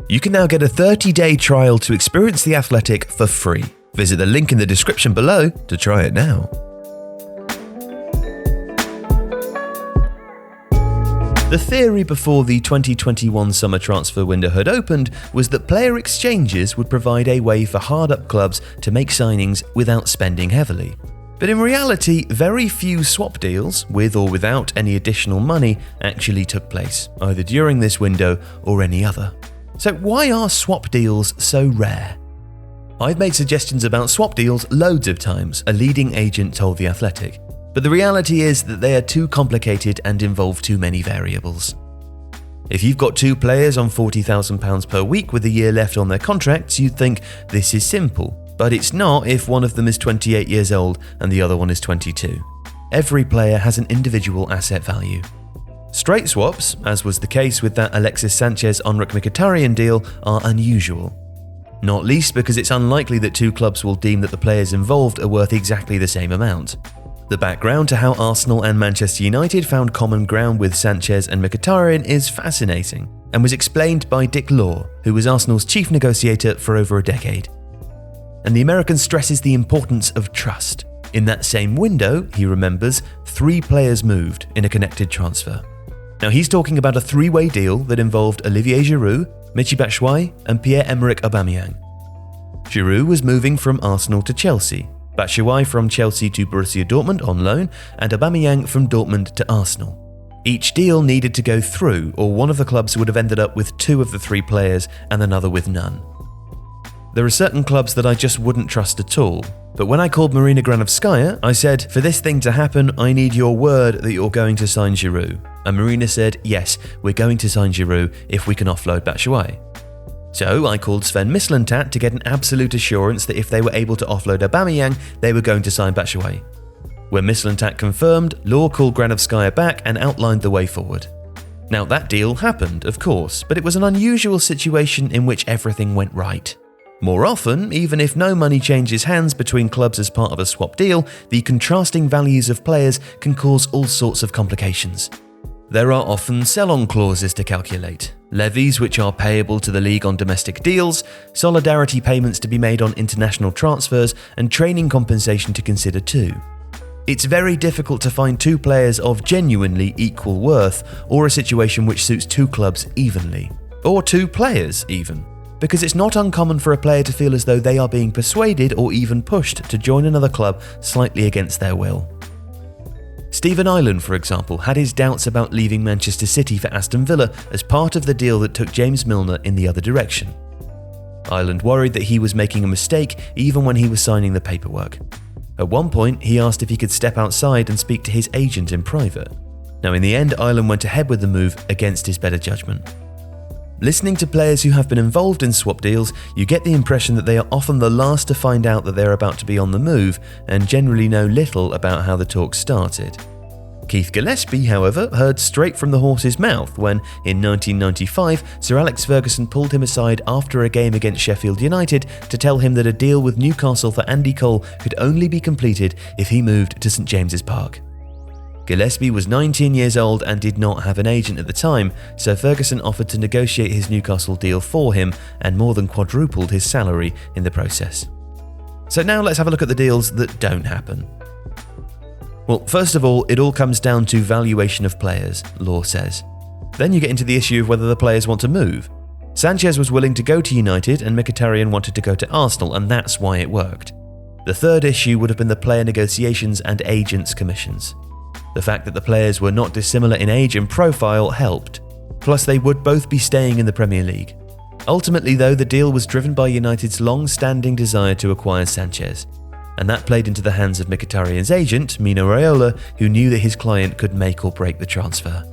You can now get a 30-day trial to experience The Athletic for free. Visit the link in the description below to try it now. The theory before the 2021 summer transfer window had opened was that player exchanges would provide a way for hard-up clubs to make signings without spending heavily. But in reality, very few swap deals, with or without any additional money, actually took place, either during this window or any other. So why are swap deals so rare? I've made suggestions about swap deals loads of times, a leading agent told The Athletic. But the reality is that they are too complicated and involve too many variables. If you've got two players on £40,000 per week with a year left on their contracts, you'd think this is simple. But it's not if one of them is 28 years old and the other one is 22. Every player has an individual asset value. Straight swaps, as was the case with that Alexis Sanchez-Henrik Mkhitaryan deal, are unusual. Not least because it's unlikely that two clubs will deem that the players involved are worth exactly the same amount. The background to how Arsenal and Manchester United found common ground with Sanchez and Mkhitaryan is fascinating, and was explained by Dick Law, who was Arsenal's chief negotiator for over a decade. And the American stresses the importance of trust. In that same window, he remembers, 3 players moved in a connected transfer. Now he's talking about a 3-way deal that involved Olivier Giroud, Michy Batshuayi and Pierre-Emerick Aubameyang. Giroud was moving from Arsenal to Chelsea, Batshuayi from Chelsea to Borussia Dortmund on loan, and Aubameyang from Dortmund to Arsenal. Each deal needed to go through, or one of the clubs would have ended up with 2 of the 3 players and another with none. There are certain clubs that I just wouldn't trust at all, but when I called Marina Granovskaya, I said, for this thing to happen, I need your word that you're going to sign Giroud. And Marina said, yes, we're going to sign Giroud if we can offload Batshuayi. So I called Sven Mislintat to get an absolute assurance that if they were able to offload Aubameyang, they were going to sign Batshuayi. When Mislintat confirmed, Law called Granovskaya back and outlined the way forward. Now that deal happened, of course, but it was an unusual situation in which everything went right. More often, even if no money changes hands between clubs as part of a swap deal, the contrasting values of players can cause all sorts of complications. There are often sell-on clauses to calculate, levies which are payable to the league on domestic deals, solidarity payments to be made on international transfers, and training compensation to consider too. It's very difficult to find 2 players of genuinely equal worth, or a situation which suits 2 clubs evenly, or 2 players even. Because it's not uncommon for a player to feel as though they are being persuaded or even pushed to join another club slightly against their will. Stephen Ireland, for example, had his doubts about leaving Manchester City for Aston Villa as part of the deal that took James Milner in the other direction. Ireland worried that he was making a mistake even when he was signing the paperwork. At one point, he asked if he could step outside and speak to his agent in private. Now in the end, Ireland went ahead with the move against his better judgment. Listening to players who have been involved in swap deals, you get the impression that they are often the last to find out that they're about to be on the move and generally know little about how the talks started. Keith Gillespie, however, heard straight from the horse's mouth when, in 1995, Sir Alex Ferguson pulled him aside after a game against Sheffield United to tell him that a deal with Newcastle for Andy Cole could only be completed if he moved to St James's Park. Gillespie was 19 years old and did not have an agent at the time, so Ferguson offered to negotiate his Newcastle deal for him and more than quadrupled his salary in the process. So now let's have a look at the deals that don't happen. Well, first of all, it all comes down to valuation of players, Law says. Then you get into the issue of whether the players want to move. Sanchez was willing to go to United and Mkhitaryan wanted to go to Arsenal, and that's why it worked. The third issue would have been the player negotiations and agents' commissions. The fact that the players were not dissimilar in age and profile helped. Plus, they would both be staying in the Premier League. Ultimately, though, the deal was driven by United's long-standing desire to acquire Sanchez. And that played into the hands of Mkhitaryan's agent, Mino Raiola, who knew that his client could make or break the transfer.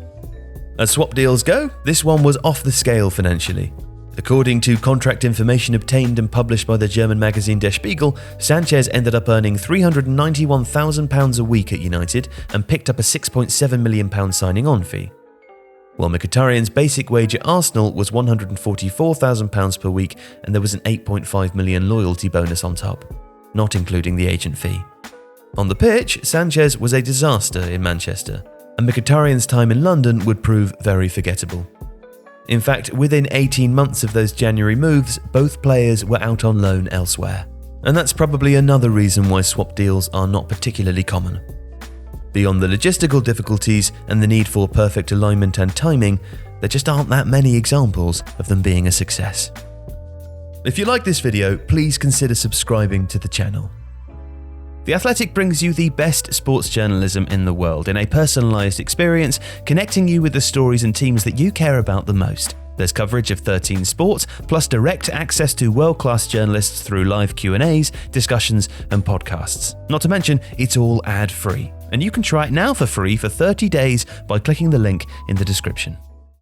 As swap deals go, this one was off the scale financially. According to contract information obtained and published by the German magazine Der Spiegel, Sanchez ended up earning £391,000 a week at United and picked up a £6.7 million signing-on fee. While Mkhitaryan's basic wage at Arsenal was £144,000 per week, and there was an £8.5 million loyalty bonus on top, not including the agent fee. On the pitch, Sanchez was a disaster in Manchester, and Mkhitaryan's time in London would prove very forgettable. In fact, within 18 months of those January moves, both players were out on loan elsewhere. And that's probably another reason why swap deals are not particularly common. Beyond the logistical difficulties and the need for perfect alignment and timing, there just aren't that many examples of them being a success. If you like this video, please consider subscribing to the channel. The Athletic brings you the best sports journalism in the world in a personalised experience, connecting you with the stories and teams that you care about the most. There's coverage of 13 sports, plus direct access to world-class journalists through live Q&As, discussions and podcasts. Not to mention, it's all ad-free. And you can try it now for free for 30 days by clicking the link in the description.